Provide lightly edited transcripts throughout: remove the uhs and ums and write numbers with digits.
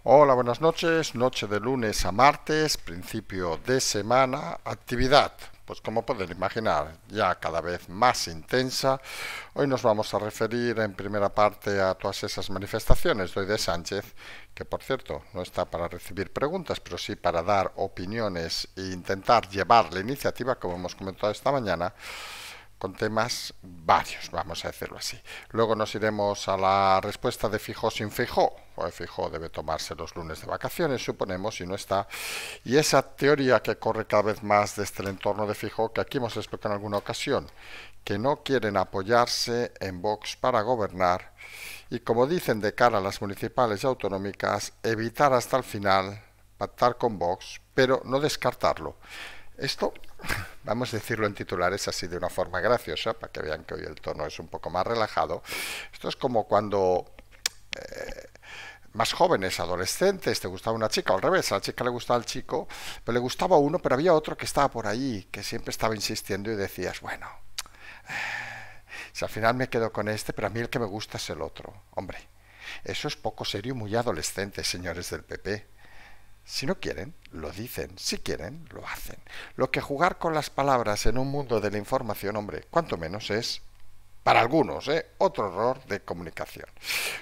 Hola, buenas noches. Noche de lunes a martes, principio de semana, actividad. Pues como pueden imaginar, ya cada vez más intensa. Hoy nos vamos a referir en primera parte a todas esas manifestaciones de hoy de Sánchez, que por cierto no está para recibir preguntas, pero sí para dar opiniones e intentar llevar la iniciativa, como hemos comentado esta mañana, con temas varios, vamos a decirlo así. Luego nos iremos a la respuesta de Feijóo sin Feijóo. Feijóo debe tomarse los lunes de vacaciones, suponemos, si no está. Y esa teoría que corre cada vez más desde el entorno de Feijóo, que aquí hemos explicado en alguna ocasión, que no quieren apoyarse en Vox para gobernar y, como dicen de cara a las municipales y autonómicas, evitar hasta el final pactar con Vox, pero no descartarlo. Esto, vamos a decirlo en titulares así de una forma graciosa, para que vean que hoy el tono es un poco más relajado. Esto es como cuando más jóvenes, adolescentes, te gustaba una chica, o al revés, a la chica le gustaba al chico, pero le gustaba uno, pero había otro que estaba por ahí, que siempre estaba insistiendo y decías, bueno, si al final me quedo con este, pero a mí el que me gusta es el otro. Hombre, eso es poco serio y muy adolescente, señores del PP. Si no quieren, lo dicen. Si quieren, lo hacen. Lo que jugar con las palabras en un mundo de la información, hombre, cuanto menos es, para algunos, otro error de comunicación.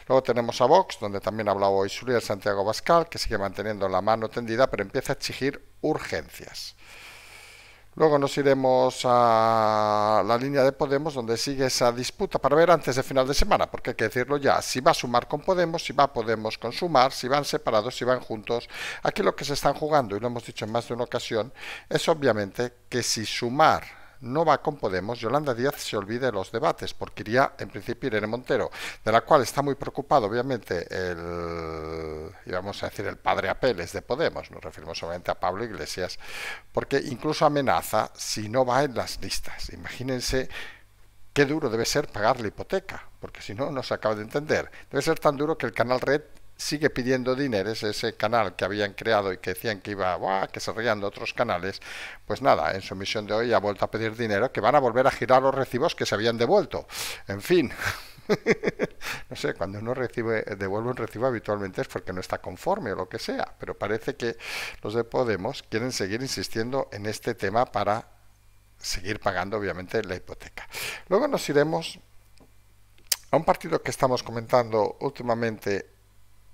Luego tenemos a Vox, donde también ha hablado hoy Suriel Santiago Abascal, que sigue manteniendo la mano tendida, pero empieza a exigir urgencias. Luego nos iremos a la línea de Podemos, donde sigue esa disputa para ver antes de final de semana, porque hay que decirlo ya, si va a sumar con Podemos, si va Podemos con Sumar, si van separados, si van juntos. Aquí lo que se están jugando, y lo hemos dicho en más de una ocasión, es obviamente que si Sumar no va con Podemos, Yolanda Díaz se olvide de los debates, porque iría en principio Irene Montero, de la cual está muy preocupado obviamente íbamos a decir el padre Apeles de Podemos, nos referimos solamente a Pablo Iglesias, porque incluso amenaza si no va en las listas. Imagínense qué duro debe ser pagar la hipoteca, porque si no, no se acaba de entender. Debe ser tan duro que el canal Red sigue pidiendo dinero, ese canal que habían creado y que decían que iba, ¡buah!, que se reían de otros canales. Pues nada, en su emisión de hoy ha vuelto a pedir dinero, que van a volver a girar los recibos que se habían devuelto. En fin, no sé, cuando uno devuelve un recibo habitualmente es porque no está conforme o lo que sea, pero parece que los de Podemos quieren seguir insistiendo en este tema para seguir pagando obviamente la hipoteca. Luego nos iremos a un partido que estamos comentando últimamente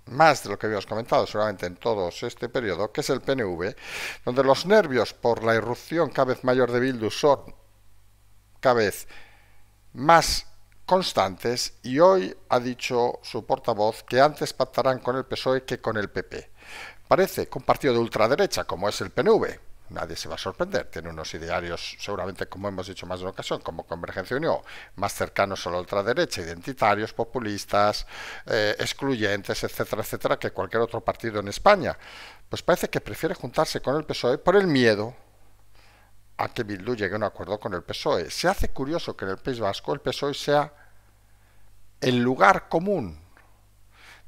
más de lo que habíamos comentado seguramente en todo este periodo, que es el PNV, donde los nervios por la irrupción cada vez mayor de Bildu son cada vez más constantes, y hoy ha dicho su portavoz que antes pactarán con el PSOE que con el PP. Parece que un partido de ultraderecha como es el PNV, nadie se va a sorprender, tiene unos idearios seguramente, como hemos dicho más de una ocasión, como Convergencia y Unión, más cercanos a la ultraderecha, identitarios, populistas, excluyentes, etcétera, etcétera, que cualquier otro partido en España. Pues parece que prefiere juntarse con el PSOE por el miedo a que Bildu llegue a un acuerdo con el PSOE. Se hace curioso que en el País Vasco el PSOE sea el lugar común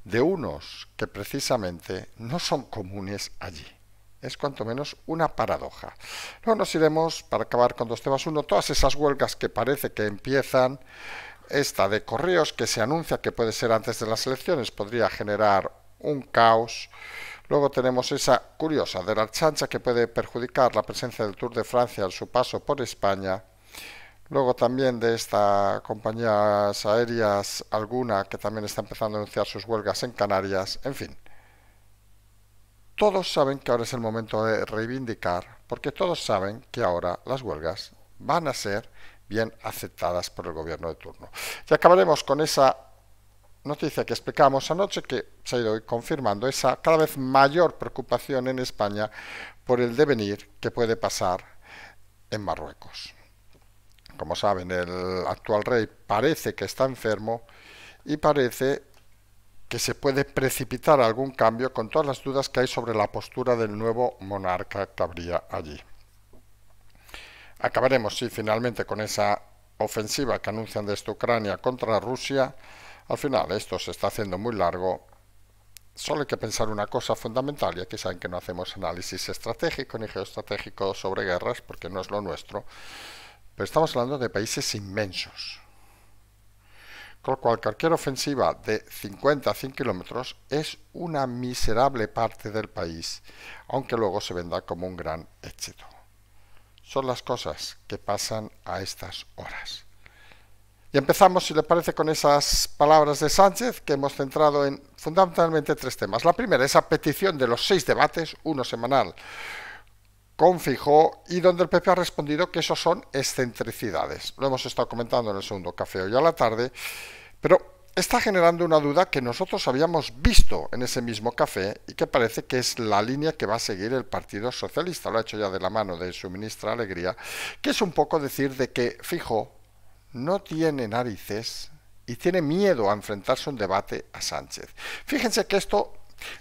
de unos que precisamente no son comunes allí. Es cuanto menos una paradoja. Luego nos iremos, para acabar con dos temas. Uno, todas esas huelgas que parece que empiezan. Esta de correos que se anuncia que puede ser antes de las elecciones, podría generar un caos. Luego tenemos esa curiosa de la Archancha, que puede perjudicar la presencia del Tour de Francia en su paso por España. Luego también de estas compañías aéreas, alguna que también está empezando a anunciar sus huelgas en Canarias. En fin, todos saben que ahora es el momento de reivindicar, porque todos saben que ahora las huelgas van a ser bien aceptadas por el gobierno de turno. Y acabaremos con esa noticia que explicábamos anoche, que se ha ido hoy confirmando, esa cada vez mayor preocupación en España por el devenir que puede pasar en Marruecos. Como saben, el actual rey parece que está enfermo y parece que se puede precipitar algún cambio con todas las dudas que hay sobre la postura del nuevo monarca que habría allí. Acabaremos, sí, finalmente con esa ofensiva que anuncian desde Ucrania contra Rusia. Al final esto se está haciendo muy largo. Solo hay que pensar una cosa fundamental, y aquí saben que no hacemos análisis estratégico ni geoestratégico sobre guerras, porque no es lo nuestro, pero estamos hablando de países inmensos, Con lo cual, cualquier ofensiva de 50 a 100 kilómetros es una miserable parte del país, aunque luego se venda como un gran éxito. Son las cosas que pasan a estas horas. Y empezamos, si le parece, con esas palabras de Sánchez, que hemos centrado en fundamentalmente tres temas. La primera, esa petición de los 6 debates, uno semanal, con Feijóo, y donde el PP ha respondido que esos son excentricidades. Lo hemos estado comentando en el segundo café hoy a la tarde, pero está generando una duda que nosotros habíamos visto en ese mismo café y que parece que es la línea que va a seguir el Partido Socialista. Lo ha hecho ya de la mano de su ministra Alegría, que es un poco decir de que Feijóo no tiene narices y tiene miedo a enfrentarse a un debate a Sánchez. Fíjense que esto...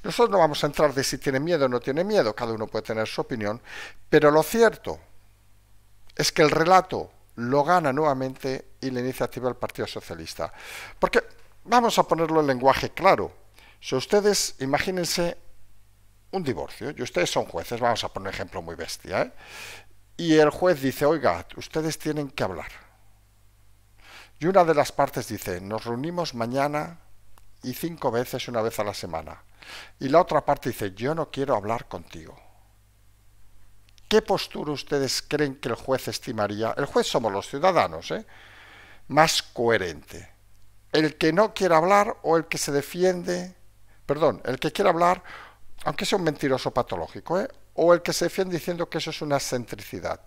Nosotros no vamos a entrar de si tiene miedo o no tiene miedo, cada uno puede tener su opinión, pero lo cierto es que el relato lo gana nuevamente y la iniciativa del Partido Socialista. Porque, vamos a ponerlo en lenguaje claro, si ustedes, imagínense un divorcio, y ustedes son jueces, vamos a poner un ejemplo muy bestia, ¿eh? Y el juez dice, oiga, ustedes tienen que hablar. Y una de las partes dice, nos reunimos mañana y 5 veces, una vez a la semana. Y la otra parte dice, yo no quiero hablar contigo. ¿Qué postura ustedes creen que el juez estimaría? El juez somos los ciudadanos, más coherente. ¿El que no quiere hablar o el que se defiende? Perdón, el que quiere hablar, aunque sea un mentiroso patológico, o el que se defiende diciendo que eso es una excentricidad.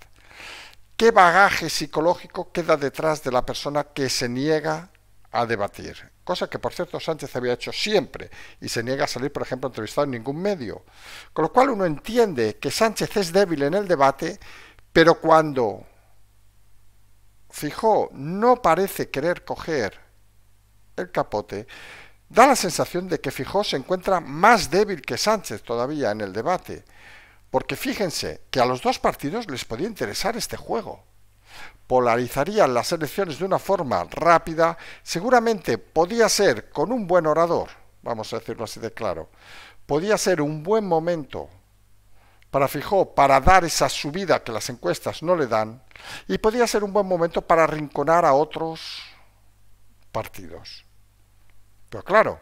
¿Qué bagaje psicológico queda detrás de la persona que se niega a debatir? Cosa que, por cierto, Sánchez había hecho siempre y se niega a salir, por ejemplo, entrevistado en ningún medio. Con lo cual uno entiende que Sánchez es débil en el debate, pero cuando Feijóo no parece querer coger el capote, da la sensación de que Feijóo se encuentra más débil que Sánchez todavía en el debate. Porque fíjense que a los dos partidos les podía interesar este juego. Polarizarían las elecciones de una forma rápida, seguramente podía ser con un buen orador, vamos a decirlo así de claro, podía ser un buen momento para Feijóo para dar esa subida que las encuestas no le dan, y podía ser un buen momento para arrinconar a otros partidos. Pero claro,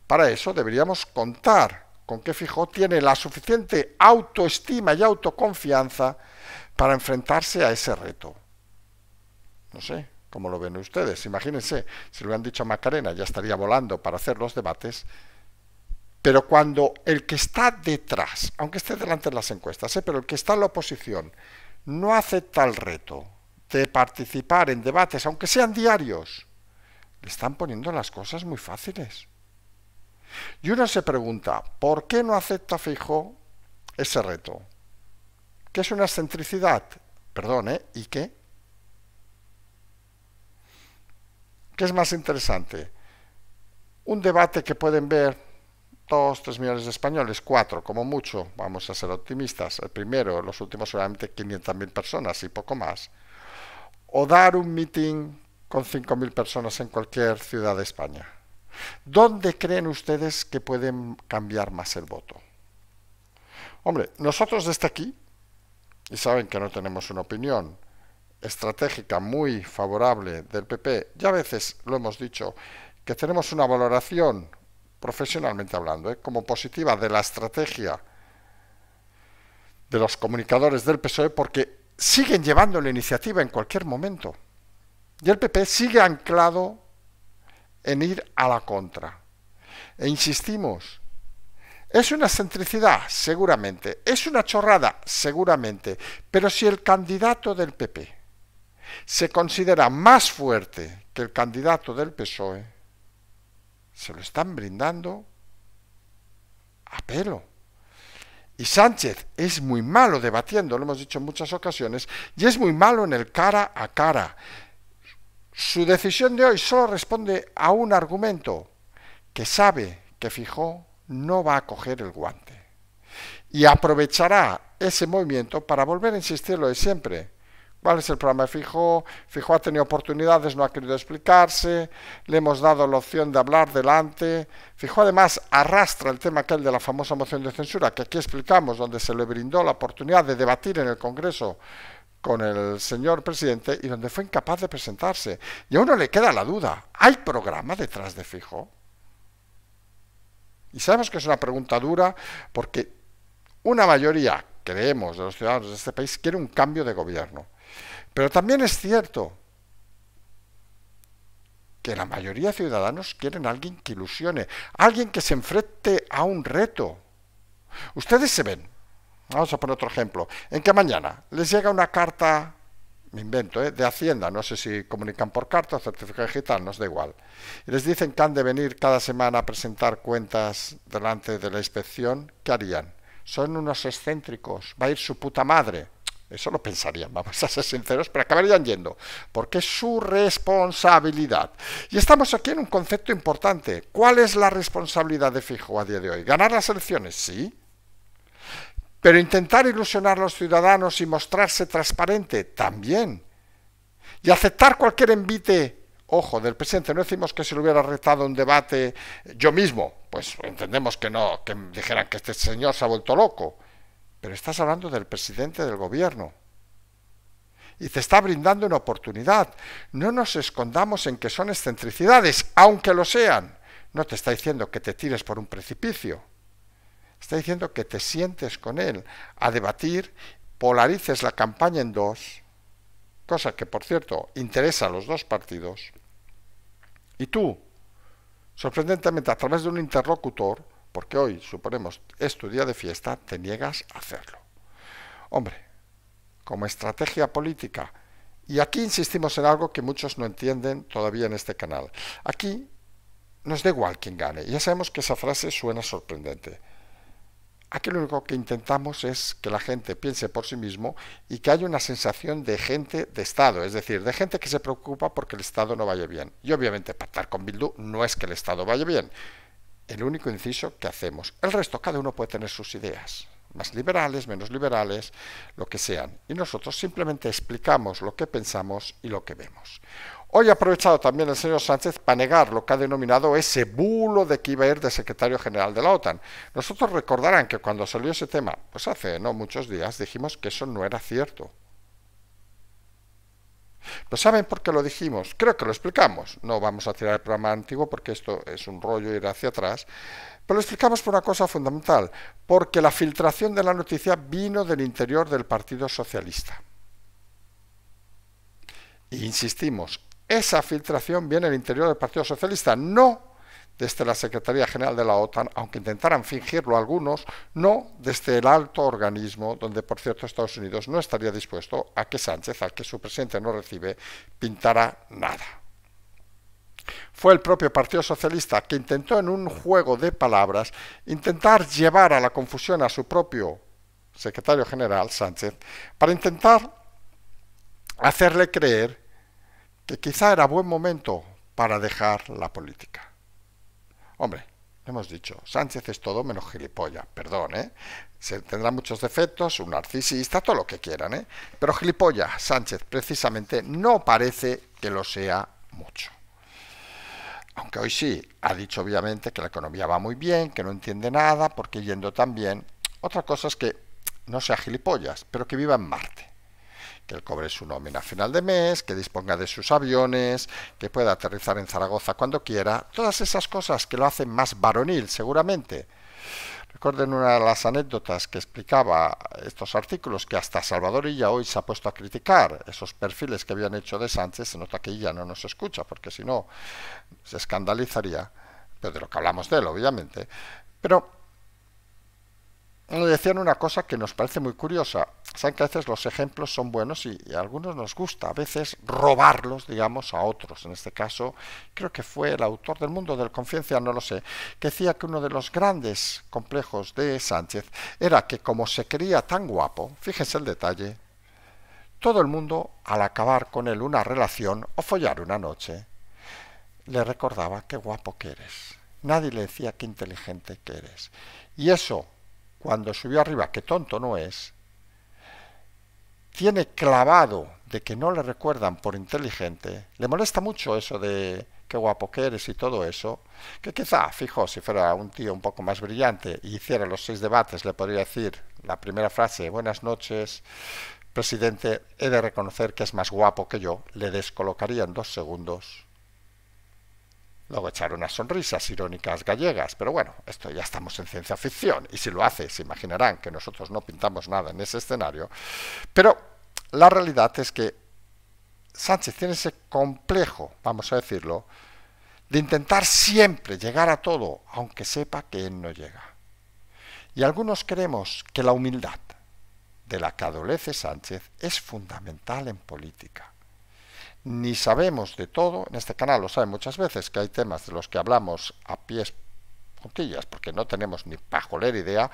para eso deberíamos contar con que Feijóo tiene la suficiente autoestima y autoconfianza para enfrentarse a ese reto. No sé, ¿cómo lo ven ustedes? Imagínense, si le hubieran dicho a Macarena, ya estaría volando para hacer los debates, pero cuando el que está detrás, aunque esté delante de las encuestas, pero el que está en la oposición, no acepta el reto de participar en debates, aunque sean diarios, le están poniendo las cosas muy fáciles. Y uno se pregunta, ¿por qué no acepta Feijóo ese reto? ¿Qué es una excentricidad? Perdón, ¿y qué? ¿Qué es más interesante? Un debate que pueden ver 2, 3 millones de españoles, 4 como mucho, vamos a ser optimistas. El primero, los últimos seguramente 500.000 personas y poco más. O dar un meeting con 5.000 personas en cualquier ciudad de España. ¿Dónde creen ustedes que pueden cambiar más el voto? Hombre, nosotros desde aquí, y saben que no tenemos una opinión estratégica muy favorable del PP, ya a veces lo hemos dicho, que tenemos una valoración, profesionalmente hablando, como positiva de la estrategia de los comunicadores del PSOE, porque siguen llevando la iniciativa en cualquier momento. Y el PP sigue anclado en ir a la contra. E insistimos, ¿es una excentricidad? Seguramente. ¿Es una chorrada? Seguramente. Pero si el candidato del PP se considera más fuerte que el candidato del PSOE, se lo están brindando a pelo. Y Sánchez es muy malo debatiendo, lo hemos dicho en muchas ocasiones, y es muy malo en el cara a cara. Su decisión de hoy solo responde a un argumento, que sabe que Feijóo no va a coger el guante. Y aprovechará ese movimiento para volver a insistir lo de siempre. ¿Cuál es el problema de Feijóo? Feijóo ha tenido oportunidades, no ha querido explicarse, le hemos dado la opción de hablar delante. Feijóo además arrastra el tema aquel de la famosa moción de censura, que aquí explicamos, donde se le brindó la oportunidad de debatir en el Congreso con el señor presidente y donde fue incapaz de presentarse. Y a uno le queda la duda, ¿hay programa detrás de Feijóo? Y sabemos que es una pregunta dura porque una mayoría, creemos, de los ciudadanos de este país quiere un cambio de gobierno. Pero también es cierto que la mayoría de ciudadanos quieren a alguien que ilusione, alguien que se enfrente a un reto. Ustedes se ven, vamos a poner otro ejemplo, en que mañana les llega una carta, me invento, de Hacienda, no sé si comunican por carta o certificado digital, nos da igual, y les dicen que han de venir cada semana a presentar cuentas delante de la inspección, ¿qué harían? Son unos excéntricos, va a ir su puta madre. Eso lo pensarían, vamos a ser sinceros, pero acabarían yendo, porque es su responsabilidad. Y estamos aquí en un concepto importante. ¿Cuál es la responsabilidad de Feijóo a día de hoy? ¿Ganar las elecciones? Sí. Pero intentar ilusionar a los ciudadanos y mostrarse transparente, también. Y aceptar cualquier envite, ojo, del presidente. No decimos que se le hubiera retado un debate yo mismo, pues entendemos que no, que dijeran que este señor se ha vuelto loco. Pero estás hablando del presidente del gobierno. Y te está brindando una oportunidad. No nos escondamos en que son excentricidades, aunque lo sean. No te está diciendo que te tires por un precipicio. Está diciendo que te sientes con él a debatir, polarices la campaña en dos, cosa que, por cierto, interesa a los dos partidos. Y tú, sorprendentemente, a través de un interlocutor, porque hoy, suponemos, es tu día de fiesta, te niegas a hacerlo. Hombre, como estrategia política, y aquí insistimos en algo que muchos no entienden todavía en este canal. Aquí nos da igual quién gane. Ya sabemos que esa frase suena sorprendente. Aquí lo único que intentamos es que la gente piense por sí mismo y que haya una sensación de gente de Estado, es decir, de gente que se preocupa porque el Estado no vaya bien. Y obviamente pactar con Bildu no es que el Estado vaya bien. El único inciso que hacemos. El resto, cada uno puede tener sus ideas, más liberales, menos liberales, lo que sean. Y nosotros simplemente explicamos lo que pensamos y lo que vemos. Hoy ha aprovechado también el señor Sánchez para negar lo que ha denominado ese bulo de que iba a ir de secretario general de la OTAN. Nosotros recordarán que cuando salió ese tema, pues hace no muchos días, dijimos que eso no era cierto. ¿Pero saben por qué lo dijimos? Creo que lo explicamos. No vamos a tirar el programa antiguo porque esto es un rollo ir hacia atrás. Pero lo explicamos por una cosa fundamental. Porque la filtración de la noticia vino del interior del Partido Socialista. E insistimos, esa filtración viene del interior del Partido Socialista, no desde la Secretaría General de la OTAN, aunque intentaran fingirlo algunos, no desde el alto organismo, donde, por cierto, Estados Unidos no estaría dispuesto a que Sánchez, al que su presidente no recibe, pintara nada. Fue el propio Partido Socialista que intentó, en un juego de palabras, intentar llevar a la confusión a su propio secretario general, Sánchez, para intentar hacerle creer que quizá era buen momento para dejar la política. Hombre, hemos dicho, Sánchez es todo menos gilipollas, perdón, tendrá muchos defectos, un narcisista, todo lo que quieran, pero gilipollas, Sánchez, precisamente, no parece que lo sea mucho. Aunque hoy sí, ha dicho obviamente que la economía va muy bien, que no entiende nada, porque yendo tan bien. Otra cosa es que no sea gilipollas, pero que viva en Marte. Que él cobre su nómina a final de mes, que disponga de sus aviones, que pueda aterrizar en Zaragoza cuando quiera, todas esas cosas que lo hacen más varonil, seguramente. Recuerden una de las anécdotas que explicaba estos artículos, que hasta Salvador Illa hoy se ha puesto a criticar esos perfiles que habían hecho de Sánchez. Se nota que Illa no nos escucha, porque si no se escandalizaría, pero de lo que hablamos de él, obviamente. Pero le decían una cosa que nos parece muy curiosa. Saben que a veces los ejemplos son buenos y a algunos nos gusta a veces robarlos, digamos, a otros. En este caso, creo que fue el autor del Mundo del Confidencial, no lo sé, que decía que uno de los grandes complejos de Sánchez era que, como se creía tan guapo, fíjense el detalle, todo el mundo, al acabar con él una relación o follar una noche, le recordaba qué guapo que eres. Nadie le decía qué inteligente que eres. Y eso, cuando subió arriba, que tonto no es, tiene clavado de que no le recuerdan por inteligente, le molesta mucho eso de qué guapo que eres y todo eso, que quizá, fijo, si fuera un tío un poco más brillante y hiciera los 6 debates, le podría decir la primera frase, buenas noches, presidente, he de reconocer que es más guapo que yo, le descolocaría en 2 segundos. Luego echar unas sonrisas irónicas gallegas, pero bueno, esto ya estamos en ciencia ficción, y si lo hace, se imaginarán que nosotros no pintamos nada en ese escenario. Pero la realidad es que Sánchez tiene ese complejo, vamos a decirlo, de intentar siempre llegar a todo, aunque sepa que él no llega. Y algunos creemos que la humildad de la que adolece Sánchez es fundamental en política. Ni sabemos de todo, en este canal lo saben muchas veces, que hay temas de los que hablamos a pies juntillas, porque no tenemos ni pajolera idea,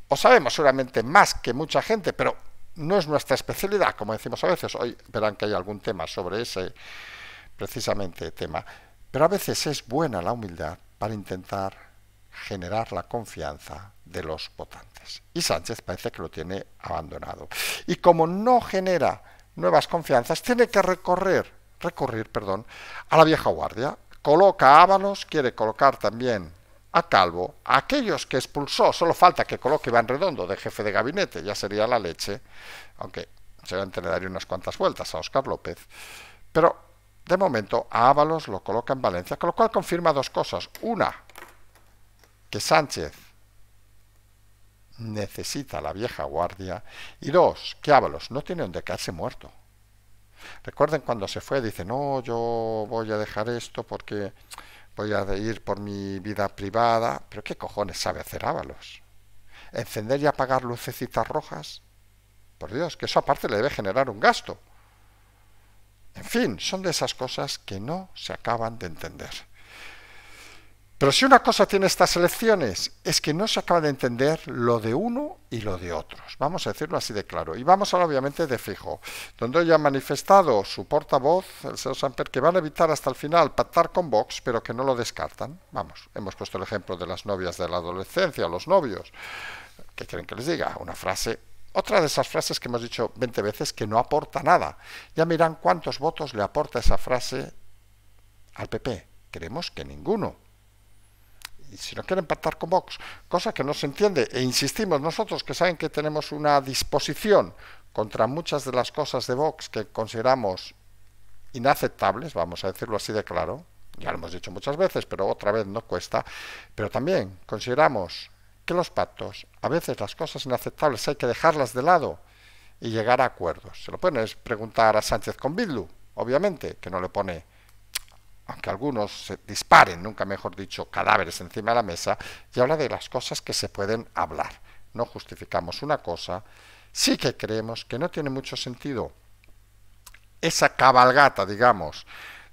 o sabemos seguramente más que mucha gente, pero no es nuestra especialidad, como decimos a veces. Hoy verán que hay algún tema sobre ese precisamente tema, pero a veces es buena la humildad para intentar generar la confianza de los votantes. Y Sánchez parece que lo tiene abandonado. Y como no genera nuevas confianzas, tiene que recurrir a la vieja guardia. Coloca a Ábalos, quiere colocar también a Calvo, a aquellos que expulsó. Solo falta que coloque a Iván Redondo de jefe de gabinete, ya sería la leche, aunque seguramente le daría unas cuantas vueltas a Óscar López. Pero de momento a Ábalos lo coloca en Valencia, con lo cual confirma 2 cosas. Una, que Sánchez necesita la vieja guardia, y 2, que Ábalos no tiene donde caerse muerto. Recuerden cuando se fue, dice, no, yo voy a dejar esto porque voy a ir por mi vida privada. Pero ¿qué cojones sabe hacer Ábalos? ¿Encender y apagar lucecitas rojas? Por Dios, que eso aparte le debe generar un gasto. En fin, son de esas cosas que no se acaban de entender. Pero si una cosa tiene estas elecciones, es que no se acaba de entender lo de uno y lo de otros. Vamos a decirlo así de claro. Y vamos a hablar obviamente de Feijóo, donde hoy ha manifestado su portavoz, el señor Samper, que van a evitar hasta el final pactar con Vox, pero que no lo descartan. Vamos, hemos puesto el ejemplo de las novias de la adolescencia, o los novios. ¿Qué quieren que les diga? Una frase, otra de esas frases que hemos dicho 20 veces que no aporta nada. Ya miran cuántos votos le aporta esa frase al PP. Creemos que ninguno. Y si no quieren pactar con Vox, cosa que no se entiende, e insistimos nosotros que saben que tenemos una disposición contra muchas de las cosas de Vox que consideramos inaceptables, vamos a decirlo así de claro, ya lo hemos dicho muchas veces, pero otra vez no cuesta, pero también consideramos que los pactos, a veces las cosas inaceptables hay que dejarlas de lado y llegar a acuerdos. Se lo pueden preguntar a Sánchez con Bildu, obviamente, que no le pone, aunque algunos se disparen, nunca mejor dicho, cadáveres encima de la mesa, y habla de las cosas que se pueden hablar. No justificamos una cosa, sí que creemos que no tiene mucho sentido esa cabalgata, digamos,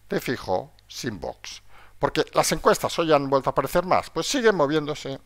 de Feijóo sin Vox. Porque las encuestas hoy han vuelto a aparecer más, pues siguen moviéndose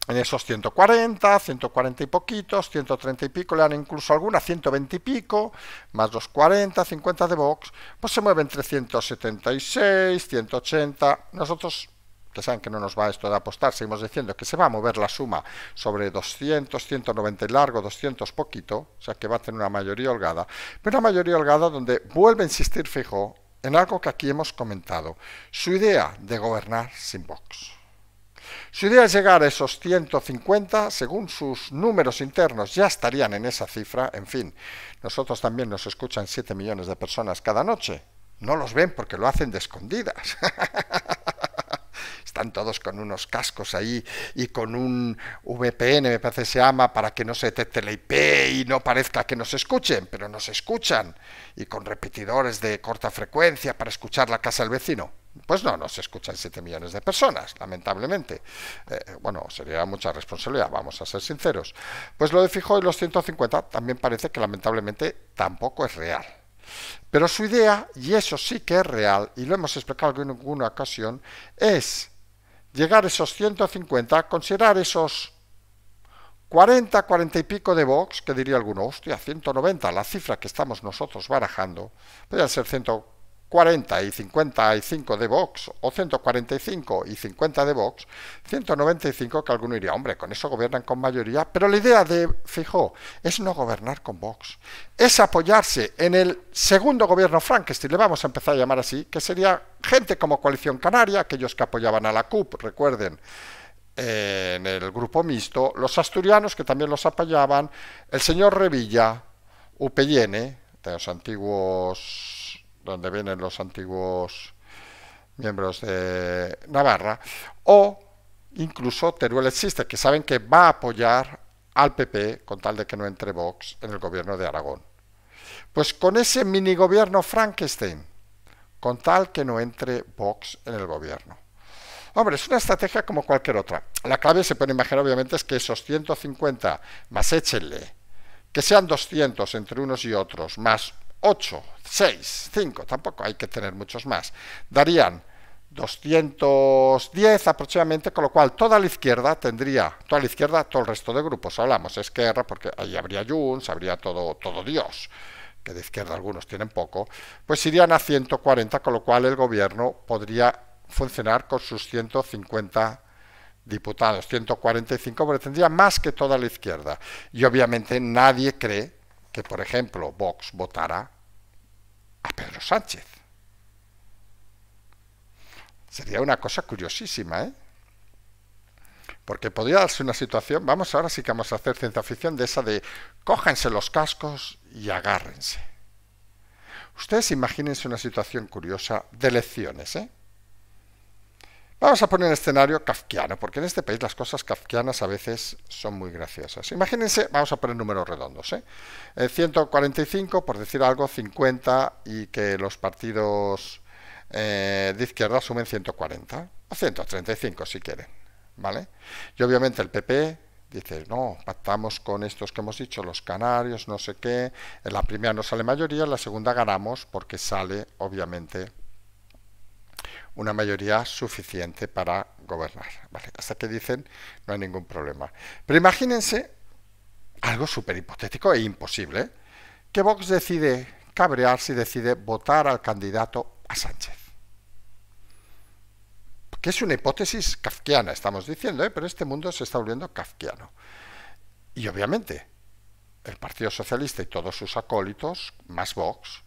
en esos 140, 140 y poquitos, 130 y pico, le dan incluso alguna 120 y pico, más los 40, 50 de Vox, pues se mueve entre 176, 180. Nosotros, que saben que no nos va esto de apostar, seguimos diciendo que se va a mover la suma sobre 200, 190 y largo, 200 poquito, o sea que va a tener una mayoría holgada, pero una mayoría holgada donde vuelve a insistir Feijóo en algo que aquí hemos comentado, su idea de gobernar sin Vox. Su idea es llegar a esos 150, según sus números internos ya estarían en esa cifra. En fin, nosotros también nos escuchan 7 millones de personas cada noche. No los ven porque lo hacen de escondidas. Están todos con unos cascos ahí y con un VPN, me parece que se llama, para que no se detecte la IP y no parezca que nos escuchen, pero nos escuchan. Y con repetidores de corta frecuencia para escuchar la casa del vecino. Pues no, nos escuchan 7 millones de personas, lamentablemente. Bueno, sería mucha responsabilidad, vamos a ser sinceros. Pues lo de Feijóo y los 150 también parece que lamentablemente tampoco es real. Pero su idea, y eso sí que es real, y lo hemos explicado en alguna ocasión, es llegar a esos 150, considerar esos 40, 40 y pico de Vox, que diría alguno, hostia, 190, la cifra que estamos nosotros barajando, podrían ser 140 y 55 de Vox, o 145 y 50 de Vox, 195 que alguno diría, hombre, con eso gobiernan con mayoría, pero la idea de Feijóo es no gobernar con Vox, es apoyarse en el segundo gobierno Frankenstein, le vamos a empezar a llamar así, que sería gente como Coalición Canaria, aquellos que apoyaban a la CUP, recuerden, en el grupo mixto, los asturianos que también los apoyaban, el señor Revilla, UPyN, de los antiguos, donde vienen los antiguos miembros de Navarra, o incluso Teruel existe, que saben que va a apoyar al PP con tal de que no entre Vox en el gobierno de Aragón. Pues con ese minigobierno Frankenstein, con tal que no entre Vox en el gobierno. Hombre, es una estrategia como cualquier otra. La clave, se puede imaginar, obviamente, es que esos 150, más échenle, que sean 200 entre unos y otros, más 8, 6, 5, tampoco hay que tener muchos más, darían 210 aproximadamente, con lo cual toda la izquierda tendría, toda la izquierda, todo el resto de grupos, hablamos Esquerra, porque ahí habría Junts, habría todo Dios, que de izquierda algunos tienen poco, pues irían a 140, con lo cual el gobierno podría funcionar con sus 150 diputados, 145, porque tendría más que toda la izquierda. Y obviamente nadie cree que, por ejemplo, Vox votara a Pedro Sánchez. Sería una cosa curiosísima, ¿eh? Porque podría darse una situación, vamos, ahora sí que vamos a hacer ciencia ficción de esa de cójanse los cascos y agárrense. Ustedes imagínense una situación curiosa de elecciones, ¿eh? Vamos a poner un escenario kafkiano, porque en este país las cosas kafkianas a veces son muy graciosas. Imagínense, vamos a poner números redondos, 145, por decir algo, 50, y que los partidos de izquierda sumen 140, o 135 si quieren, ¿vale? Y obviamente el PP dice, no, pactamos con estos que hemos dicho, los canarios, no sé qué, en la primera no sale mayoría, en la segunda ganamos porque sale, obviamente, una mayoría suficiente para gobernar. Vale, hasta que dicen no hay ningún problema. Pero imagínense algo súper hipotético e imposible, que Vox decide cabrearse y decide votar al candidato a Sánchez. Que es una hipótesis kafkiana, estamos diciendo, pero este mundo se está volviendo kafkiano. Y obviamente el Partido Socialista y todos sus acólitos, más Vox,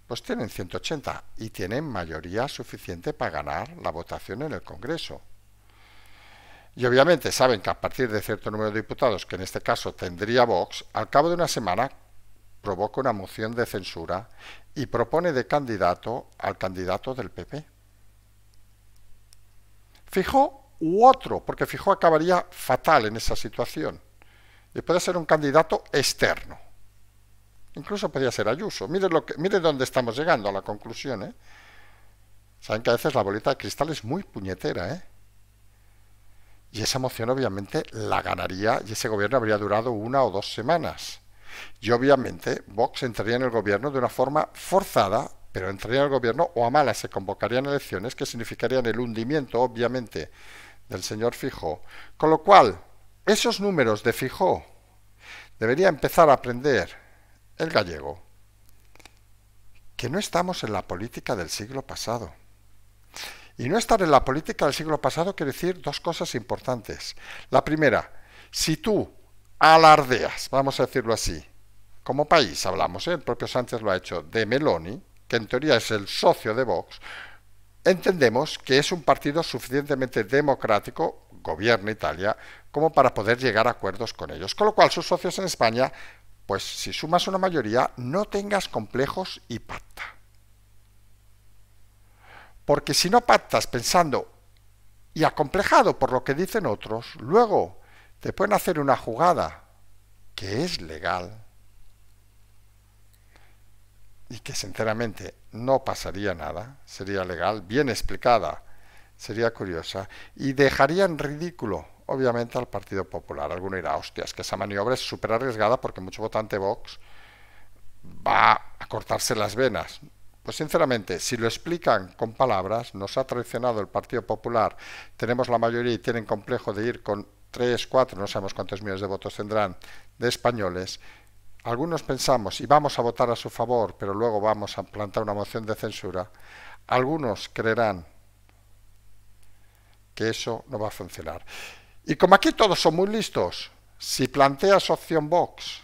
pues tienen 180 y tienen mayoría suficiente para ganar la votación en el Congreso. Y obviamente saben que a partir de cierto número de diputados, que en este caso tendría Vox, al cabo de una semana provoca una moción de censura y propone de candidato al candidato del PP. Fijó u otro, porque Fijó acabaría fatal en esa situación. Y puede ser un candidato externo. Incluso podría ser Ayuso. Miren dónde estamos llegando a la conclusión, ¿eh? Saben que a veces la bolita de cristal es muy puñetera, ¿eh? Y esa moción obviamente la ganaría y ese gobierno habría durado 1 o 2 semanas. Y obviamente Vox entraría en el gobierno de una forma forzada, pero entraría en el gobierno o a malas se convocarían elecciones que significarían el hundimiento, obviamente, del señor Fijó. Con lo cual, esos números de Fijó debería empezar a aprender el gallego, que no estamos en la política del siglo pasado. Y no estar en la política del siglo pasado quiere decir dos cosas importantes. La primera, si tú alardeas, vamos a decirlo así, como país hablamos, el propio Sánchez lo ha hecho, de Meloni, que en teoría es el socio de Vox, entendemos que es un partido suficientemente democrático, gobierna Italia, como para poder llegar a acuerdos con ellos. Con lo cual, sus socios en España, pues si sumas una mayoría, no tengas complejos y pacta. Porque si no pactas pensando y acomplejado por lo que dicen otros, luego te pueden hacer una jugada que es legal y que sinceramente no pasaría nada, sería legal, bien explicada, sería curiosa, y dejaría en ridículo, obviamente, al Partido Popular. Alguno dirá, hostias, que esa maniobra es súper arriesgada porque mucho votante Vox va a cortarse las venas. Pues sinceramente, si lo explican con palabras, nos ha traicionado el Partido Popular, tenemos la mayoría y tienen complejo de ir con 3, 4, no sabemos cuántos millones de votos tendrán, de españoles. Algunos pensamos y vamos a votar a su favor, pero luego vamos a plantar una moción de censura. Algunos creerán que eso no va a funcionar. Y como aquí todos son muy listos, si planteas opción Vox,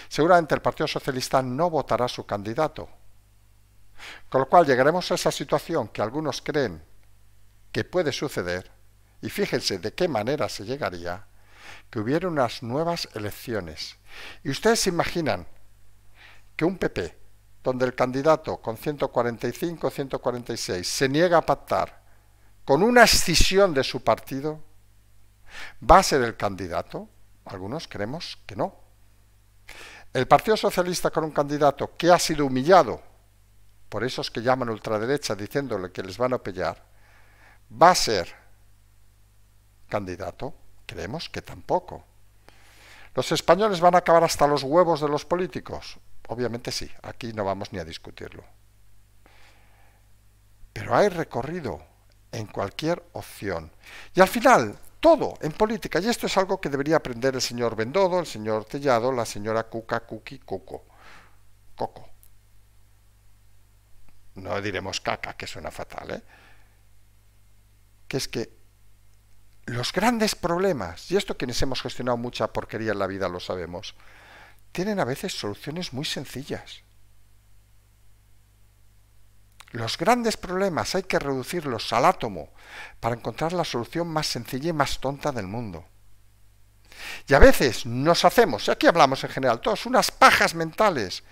seguramente el Partido Socialista no votará a su candidato. Con lo cual llegaremos a esa situación que algunos creen que puede suceder, y fíjense de qué manera se llegaría, que hubiera unas nuevas elecciones. Y ustedes se imaginan que un PP, donde el candidato con 145, 146 se niega a pactar con una escisión de su partido, ¿va a ser el candidato? Algunos creemos que no. El Partido Socialista con un candidato que ha sido humillado por esos que llaman ultraderecha diciéndole que les van a pillar, ¿va a ser candidato? Creemos que tampoco. ¿Los españoles van a acabar hasta los huevos de los políticos? Obviamente sí, aquí no vamos ni a discutirlo. Pero hay recorrido en cualquier opción. Y al final, todo en política, y esto es algo que debería aprender el señor Bendodo, el señor Tellado, la señora Cuca, Cuqui, Coco. No diremos caca, que suena fatal, ¿eh? Que es que los grandes problemas, y esto quienes hemos gestionado mucha porquería en la vida lo sabemos, tienen a veces soluciones muy sencillas. Los grandes problemas hay que reducirlos al átomo para encontrar la solución más sencilla y más tonta del mundo. Y a veces nos hacemos, y aquí hablamos en general todos, unas pajas mentales,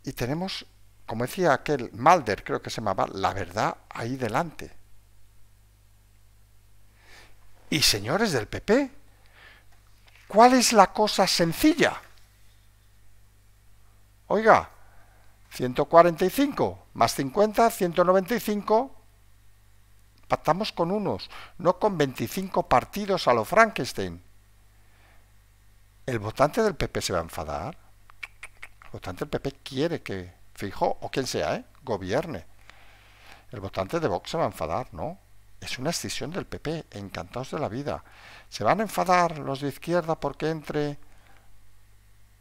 y tenemos, como decía aquel Mulder, creo que se llamaba, la verdad ahí delante. Y señores del PP, ¿cuál es la cosa sencilla? Oiga, 145 más 50, 195, pactamos con unos, no con 25 partidos a lo Frankenstein. ¿El votante del PP se va a enfadar? El votante del PP quiere que Feijóo, o quien sea, gobierne. El votante de Vox se va a enfadar, ¿no? Es una escisión del PP, encantados de la vida. ¿Se van a enfadar los de izquierda porque entre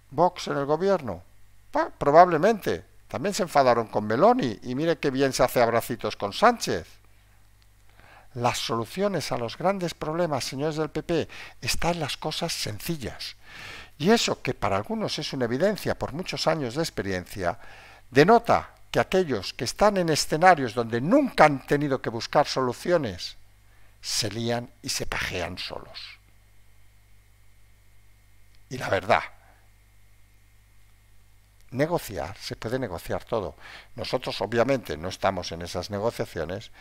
Vox en el gobierno? Probablemente. También se enfadaron con Meloni y mire qué bien se hace abracitos con Sánchez. Las soluciones a los grandes problemas, señores del PP, están en las cosas sencillas. Y eso, que para algunos es una evidencia por muchos años de experiencia, denota que aquellos que están en escenarios donde nunca han tenido que buscar soluciones, se lían y se pajean solos. Y la verdad, negociar, se puede negociar todo. Nosotros obviamente no estamos en esas negociaciones,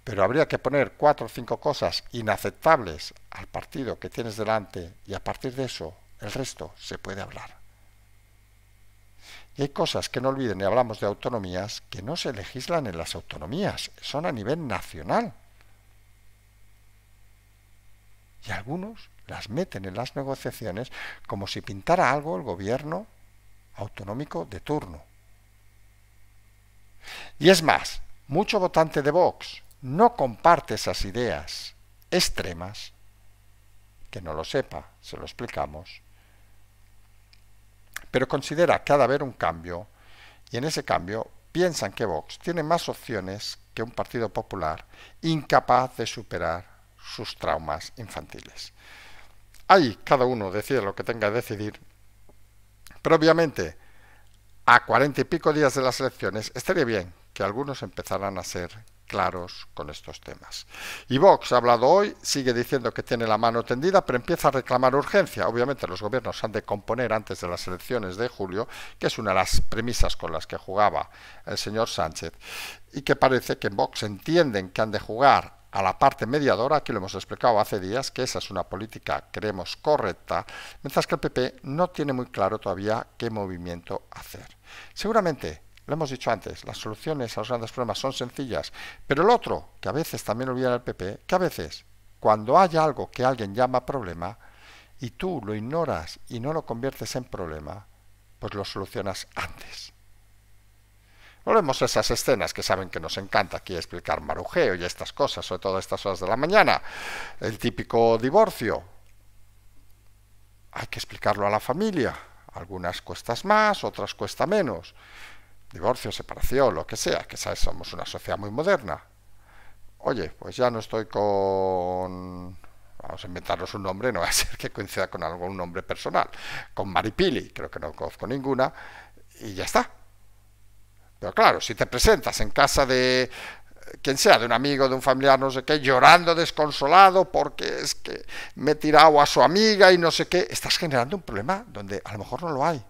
pero habría que poner 4 o 5 cosas inaceptables al partido que tienes delante y a partir de eso el resto se puede hablar. Y hay cosas que no olviden, y hablamos de autonomías, que no se legislan en las autonomías, son a nivel nacional. Y algunos las meten en las negociaciones como si pintara algo el gobierno autonómico de turno. Y es más, mucho votante de Vox no comparte esas ideas extremas, que no lo sepa, se lo explicamos, pero considera que ha de haber un cambio, y en ese cambio piensan que Vox tiene más opciones que un partido popular incapaz de superar sus traumas infantiles. Ahí cada uno decide lo que tenga que decidir, pero obviamente a 40 y pico días de las elecciones estaría bien que algunos empezaran a ser claros con estos temas. Y Vox ha hablado hoy, sigue diciendo que tiene la mano tendida, pero empieza a reclamar urgencia. Obviamente los gobiernos han de componer antes de las elecciones de julio, que es una de las premisas con las que jugaba el señor Sánchez, y que parece que en Vox entienden que han de jugar a la parte mediadora, aquí lo hemos explicado hace días, que esa es una política, creemos, correcta, mientras que el PP no tiene muy claro todavía qué movimiento hacer. Seguramente, lo hemos dicho antes, las soluciones a los grandes problemas son sencillas, pero el otro, que a veces también olvida el PP, que a veces, cuando hay algo que alguien llama problema, y tú lo ignoras y no lo conviertes en problema, pues lo solucionas antes. Volvemos a esas escenas que saben que nos encanta aquí explicar marujeo y estas cosas, sobre todo a estas horas de la mañana. El típico divorcio. Hay que explicarlo a la familia. Algunas cuestas más, otras cuesta menos. Divorcio, separación, lo que sea, que sabes, somos una sociedad muy moderna. Oye, pues ya no estoy con... Vamos a inventarnos un nombre, no va a ser que coincida con algún nombre personal. Con Maripili, creo que no conozco ninguna, y ya está. Pero claro, si te presentas en casa de quien sea, de un amigo, de un familiar, no sé qué, llorando desconsolado porque es que me he tirado a su amiga y no sé qué, estás generando un problema donde a lo mejor no lo hay.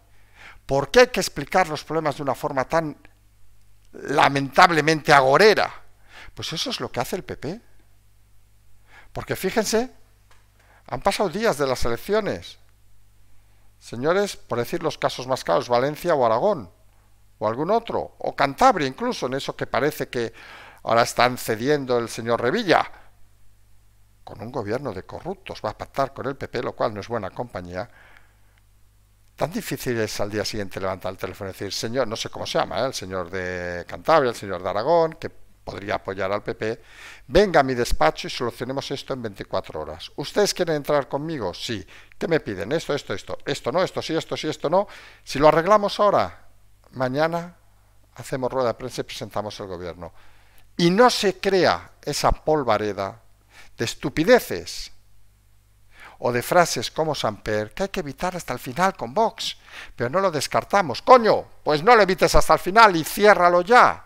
¿Por qué hay que explicar los problemas de una forma tan lamentablemente agorera? Pues eso es lo que hace el PP. Porque fíjense, han pasado días de las elecciones. Señores, por decir los casos más claros, Valencia o Aragón, o algún otro, o Cantabria incluso, en eso que parece que ahora están cediendo el señor Revilla. Con un gobierno de corruptos va a pactar con el PP, lo cual no es buena compañía. Tan difícil es al día siguiente levantar el teléfono y decir, señor, no sé cómo se llama, el señor de Cantabria, el señor de Aragón, que podría apoyar al PP, venga a mi despacho y solucionemos esto en 24 horas. ¿Ustedes quieren entrar conmigo? Sí. ¿Qué me piden? Esto no, esto sí, esto no. Si lo arreglamos ahora, mañana hacemos rueda de prensa y presentamos el gobierno. Y no se crea esa polvareda de estupideces o de frases como Samper, que hay que evitar hasta el final con Vox, pero no lo descartamos. ¡Coño! Pues no lo evites hasta el final y ciérralo ya.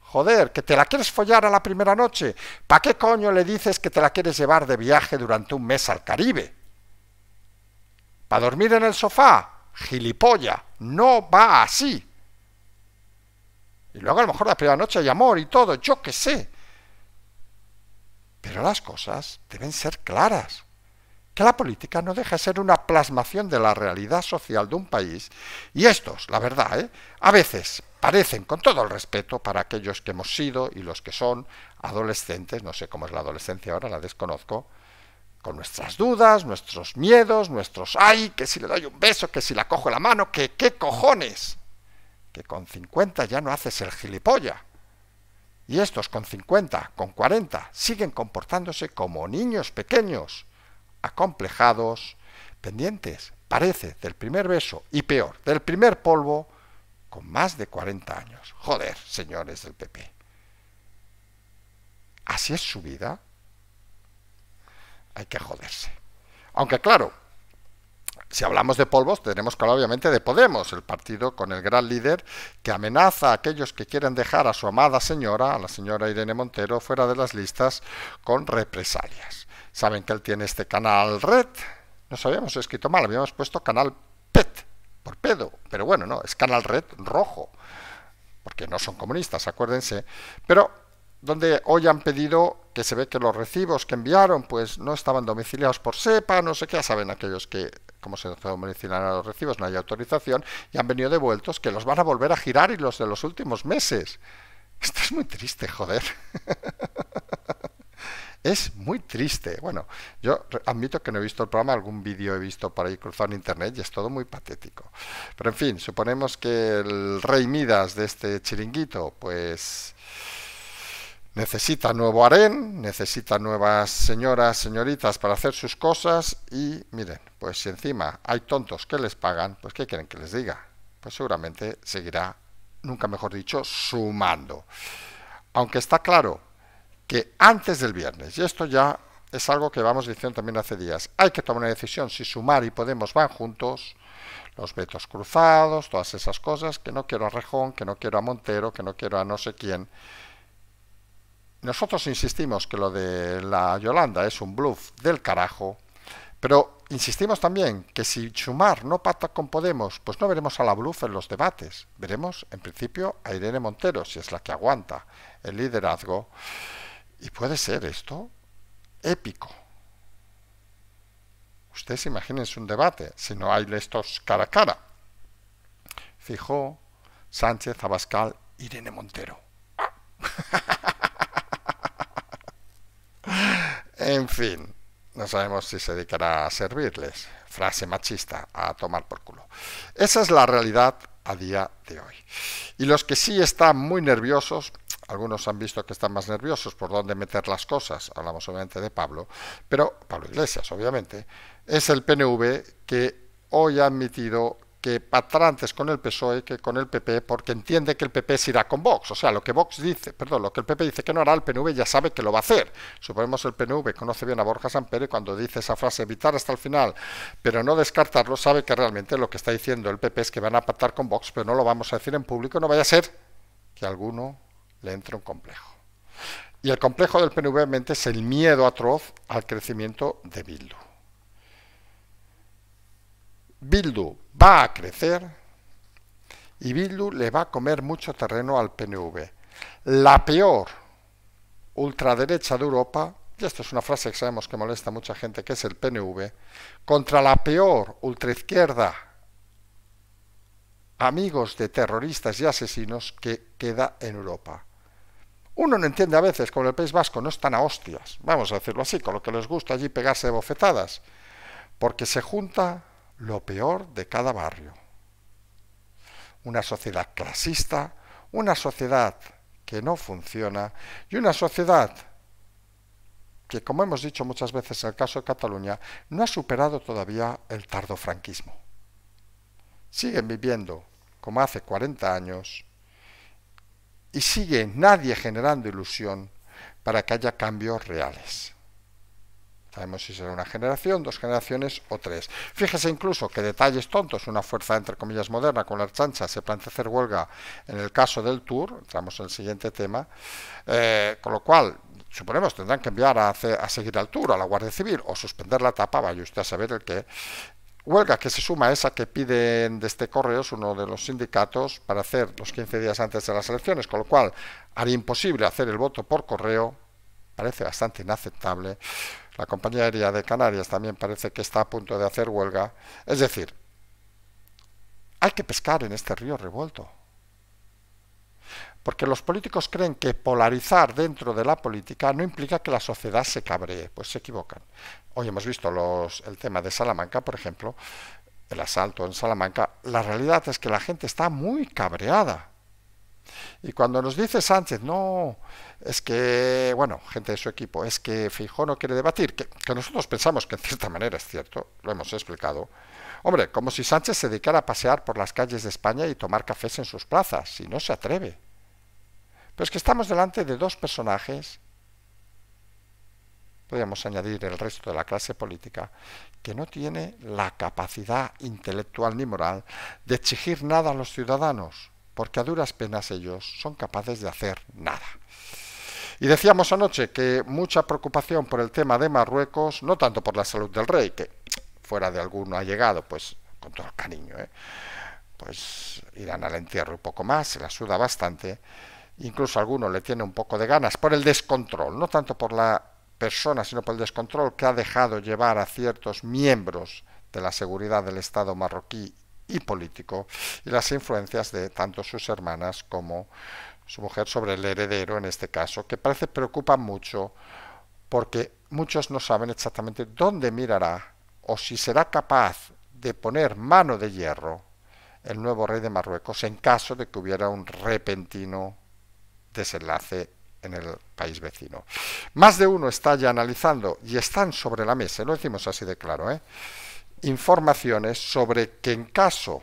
Joder, que te la quieres follar a la primera noche. ¿Para qué coño le dices que te la quieres llevar de viaje durante un mes al Caribe? ¿Para dormir en el sofá? Gilipollas, no va así. Y luego a lo mejor la primera noche hay amor y todo, yo qué sé. Pero las cosas deben ser claras. Que la política no deja de ser una plasmación de la realidad social de un país. Y estos, la verdad, a veces parecen, con todo el respeto para aquellos que hemos sido y los que son adolescentes, no sé cómo es la adolescencia ahora, la desconozco, con nuestras dudas, nuestros miedos, nuestros ay, que si le doy un beso, que si la cojo la mano, que qué cojones, que con 50 ya no haces el gilipollas. Y estos con 50, con 40, siguen comportándose como niños pequeños, acomplejados, pendientes, parece, del primer beso y peor, del primer polvo, con más de 40 años. Joder, señores del PP. ¿Así es su vida? Hay que joderse. Aunque claro, si hablamos de polvos, tenemos que hablar obviamente de Podemos, el partido con el gran líder que amenaza a aquellos que quieren dejar a su amada señora, a la señora Irene Montero, fuera de las listas con represalias. Saben que él tiene este canal Red, nos habíamos escrito mal, habíamos puesto canal PET, por pedo, pero bueno, no, es canal Red rojo, porque no son comunistas, acuérdense, pero donde hoy han pedido que se ve que los recibos que enviaron pues no estaban domiciliados por SEPA, no sé qué, ya saben aquellos que como se domicilian a los recibos no hay autorización y han venido devueltos, que los van a volver a girar y los de los últimos meses. Esto es muy triste, joder. Es muy triste. Bueno, yo admito que no he visto el programa, algún vídeo he visto por ahí cruzado en internet y es todo muy patético. Pero en fin, suponemos que el rey Midas de este chiringuito, pues necesita nuevo harén, necesita nuevas señoras, señoritas para hacer sus cosas y miren, pues si encima hay tontos que les pagan, pues ¿qué quieren que les diga? Pues seguramente seguirá, nunca mejor dicho, sumando. Aunque está claro que antes del viernes, y esto ya es algo que vamos diciendo también hace días, hay que tomar una decisión si Sumar y Podemos van juntos, los vetos cruzados, todas esas cosas, que no quiero a Rejón, que no quiero a Montero, que no quiero a no sé quién. Nosotros insistimos que lo de la Yolanda es un bluff del carajo, pero insistimos también que si Sumar no pacta con Podemos, pues no veremos a la bluff en los debates. Veremos, en principio, a Irene Montero, si es la que aguanta el liderazgo. Y puede ser esto épico. Ustedes imagínense un debate, si no hay estos cara a cara. Fijó, Sánchez, Abascal, Irene Montero. En fin, no sabemos si se dedicará a servirles. Frase machista, a tomar por culo. Esa es la realidad a día de hoy. Y los que sí están muy nerviosos, algunos han visto que están más nerviosos por dónde meter las cosas, hablamos obviamente de Pablo, pero Pablo Iglesias obviamente, es el PNV que hoy ha admitido que pactará antes con el PSOE que con el PP porque entiende que el PP se irá con Vox. O sea, lo que Vox dice, perdón, lo que el PP dice que no hará, el PNV ya sabe que lo va a hacer. Suponemos el PNV conoce bien a Borja Samper y cuando dice esa frase evitar hasta el final, pero no descartarlo, sabe que realmente lo que está diciendo el PP es que van a pactar con Vox, pero no lo vamos a decir en público, no vaya a ser que a alguno le entre un complejo. Y el complejo del PNV obviamente es el miedo atroz al crecimiento de Bildu. Bildu va a crecer y Bildu le va a comer mucho terreno al PNV. La peor ultraderecha de Europa, y esto es una frase que sabemos que molesta a mucha gente, que es el PNV, contra la peor ultraizquierda, amigos de terroristas y asesinos que queda en Europa. Uno no entiende a veces, como en el País Vasco no están a hostias, vamos a decirlo así, con lo que les gusta allí pegarse de bofetadas, porque se junta lo peor de cada barrio. Una sociedad clasista, una sociedad que no funciona y una sociedad que, como hemos dicho muchas veces en el caso de Cataluña, no ha superado todavía el tardofranquismo. Siguen viviendo como hace 40 años y sigue nadie generando ilusión para que haya cambios reales. Sabemos si será una generación, 2 generaciones o 3. Fíjese incluso que detalles tontos, una fuerza entre comillas moderna con la Ertzaintza se plantea hacer huelga en el caso del Tour, entramos en el siguiente tema, con lo cual suponemos tendrán que enviar a seguir al Tour, a la Guardia Civil, o suspender la etapa, vaya usted a saber el qué. Huelga que se suma a esa que piden desde Correos, uno de los sindicatos, para hacer los 15 días antes de las elecciones, con lo cual haría imposible hacer el voto por correo, parece bastante inaceptable. La compañía aérea de Canarias también parece que está a punto de hacer huelga. Es decir, hay que pescar en este río revuelto. Porque los políticos creen que polarizar dentro de la política no implica que la sociedad se cabree, pues se equivocan. Hoy hemos visto el tema de Salamanca, por ejemplo, el asalto en Salamanca. La realidad es que la gente está muy cabreada. Y cuando nos dice Sánchez, no, es que, bueno, gente de su equipo, es que Feijóo no quiere debatir, que nosotros pensamos que en cierta manera es cierto, lo hemos explicado. Hombre, como si Sánchez se dedicara a pasear por las calles de España y tomar cafés en sus plazas, si no se atreve. Pero es que estamos delante de dos personajes, podríamos añadir el resto de la clase política, que no tiene la capacidad intelectual ni moral de exigir nada a los ciudadanos, porque a duras penas ellos son capaces de hacer nada. Y decíamos anoche que mucha preocupación por el tema de Marruecos, no tanto por la salud del rey, que fuera de alguno ha llegado, pues con todo el cariño, pues irán al entierro un poco más, se la suda bastante. Incluso alguno le tiene un poco de ganas por el descontrol, no tanto por la persona, sino por el descontrol que ha dejado llevar a ciertos miembros de la seguridad del Estado marroquí y político, y las influencias de tanto sus hermanas como su mujer sobre el heredero, en este caso, que parece preocupa mucho porque muchos no saben exactamente dónde mirará o si será capaz de poner mano de hierro el nuevo rey de Marruecos en caso de que hubiera un repentino desenlace en el país vecino. Más de uno está ya analizando y están sobre la mesa, lo decimos así de claro, informaciones sobre que en caso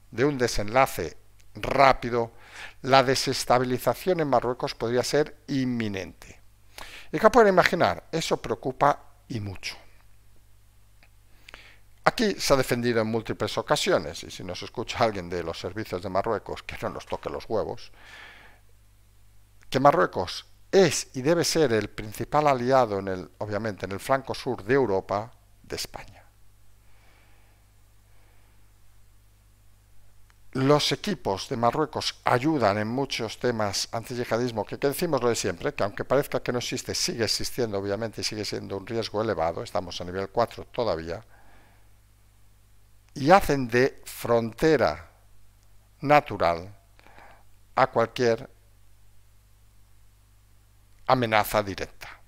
de un desenlace rápido, la desestabilización en Marruecos podría ser inminente. Y que pueden imaginar, eso preocupa y mucho. Aquí se ha defendido en múltiples ocasiones, y si nos escucha alguien de los servicios de Marruecos, que no nos toque los huevos, que Marruecos es y debe ser el principal aliado, obviamente, en el flanco sur de Europa, de España. Los equipos de Marruecos ayudan en muchos temas antiyihadismo, que decimos lo de siempre, que aunque parezca que no existe, sigue existiendo, obviamente, y sigue siendo un riesgo elevado, estamos a nivel 4 todavía, y hacen de frontera natural a cualquier amenaza directa.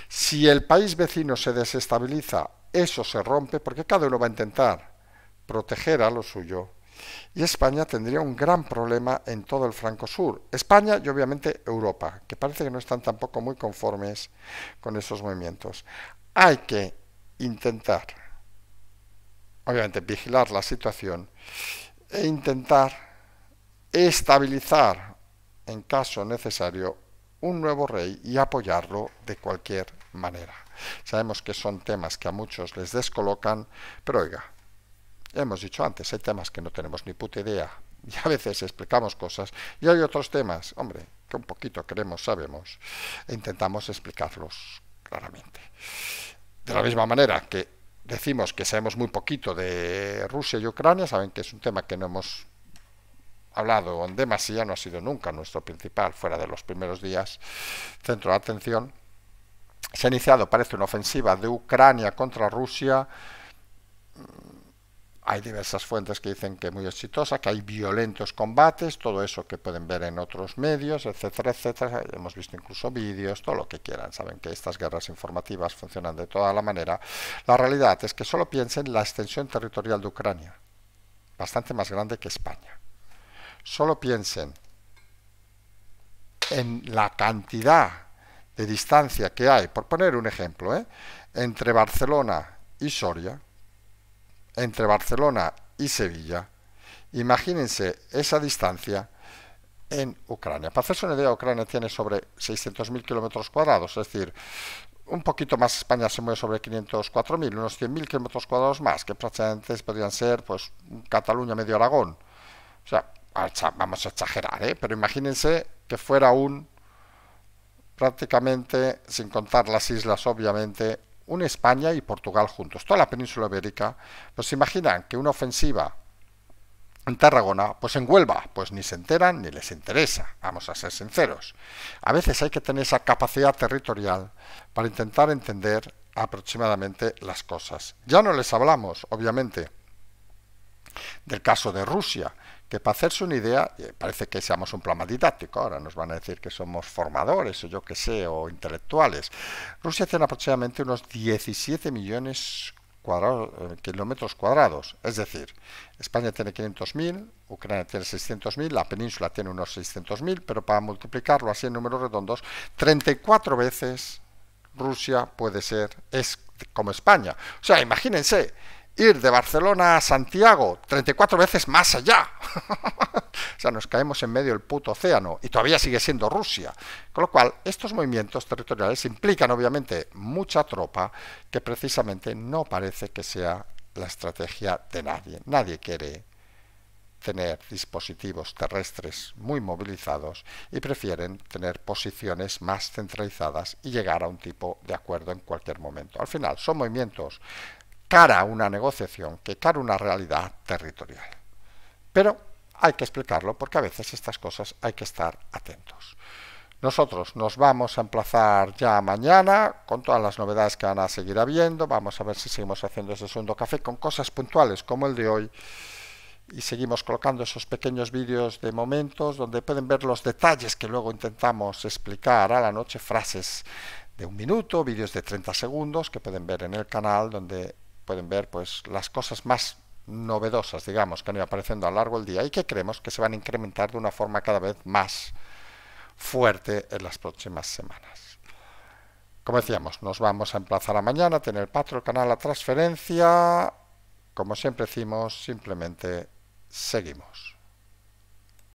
Si el país vecino se desestabiliza, eso se rompe porque cada uno va a intentar proteger a lo suyo y España tendría un gran problema en todo el flanco sur. España y obviamente Europa, que parece que no están tampoco muy conformes con esos movimientos. Hay que intentar, obviamente, vigilar la situación e intentar estabilizar, en caso necesario, un nuevo rey y apoyarlo de cualquier manera. Sabemos que son temas que a muchos les descolocan, pero oiga, hemos dicho antes, hay temas que no tenemos ni puta idea y a veces explicamos cosas, y hay otros temas, hombre, que un poquito queremos, sabemos, e intentamos explicarlos claramente. De la misma manera que decimos que sabemos muy poquito de Rusia y Ucrania, saben que es un tema que no hemos hablado en demasía, no ha sido nunca nuestro principal, fuera de los primeros días, centro de atención. Se ha iniciado, parece, una ofensiva de Ucrania contra Rusia. Hay diversas fuentes que dicen que es muy exitosa, que hay violentos combates, todo eso que pueden ver en otros medios, etcétera, etcétera. Hemos visto incluso vídeos, todo lo que quieran. Saben que estas guerras informativas funcionan de toda la manera. La realidad es que solo piensen en la extensión territorial de Ucrania, bastante más grande que España. Solo piensen en la cantidad de distancia que hay, por poner un ejemplo, entre Barcelona y Soria, entre Barcelona y Sevilla. Imagínense esa distancia en Ucrania. Para hacerse una idea, Ucrania tiene sobre 600.000 kilómetros cuadrados, es decir, un poquito más España se mueve sobre 504.000, unos 100.000 kilómetros cuadrados más, que prácticamente podrían ser pues Cataluña, medio Aragón. O sea, vamos a exagerar, pero imagínense que fuera prácticamente, sin contar las islas obviamente, un España y Portugal juntos, toda la península ibérica. Pues se imaginan que una ofensiva en Tarragona, pues en Huelva, pues ni se enteran ni les interesa, vamos a ser sinceros. A veces hay que tener esa capacidad territorial para intentar entender aproximadamente las cosas. Ya no les hablamos, obviamente, del caso de Rusia, que para hacerse una idea, parece que seamos un programa didáctico, ahora nos van a decir que somos formadores o yo que sé, o intelectuales. Rusia tiene aproximadamente unos 17 millones kilómetros cuadrados, es decir, España tiene 500.000, Ucrania tiene 600.000, la península tiene unos 600.000, pero para multiplicarlo así en números redondos, 34 veces Rusia es como España. O sea, imagínense, ir de Barcelona a Santiago 34 veces más allá. O sea, nos caemos en medio del puto océano y todavía sigue siendo Rusia. Con lo cual, estos movimientos territoriales implican obviamente mucha tropa, que precisamente no parece que sea la estrategia de nadie. Nadie quiere tener dispositivos terrestres muy movilizados y prefieren tener posiciones más centralizadas y llegar a un tipo de acuerdo en cualquier momento. Al final, son movimientos cara a una negociación que cara a una realidad territorial. Pero hay que explicarlo porque a veces estas cosas hay que estar atentos. Nosotros nos vamos a emplazar ya mañana con todas las novedades que van a seguir habiendo. Vamos a ver si seguimos haciendo ese segundo café con cosas puntuales como el de hoy. Y seguimos colocando esos pequeños vídeos de momentos donde pueden ver los detalles que luego intentamos explicar a la noche, frases de 1 minuto, vídeos de 30 segundos que pueden ver en el canal, donde pueden ver pues las cosas más novedosas, digamos, que han ido apareciendo a lo largo del día y que creemos que se van a incrementar de una forma cada vez más fuerte en las próximas semanas. Como decíamos, nos vamos a emplazar a mañana, tener el Patreon, el canal, la transferencia. Como siempre decimos, simplemente seguimos.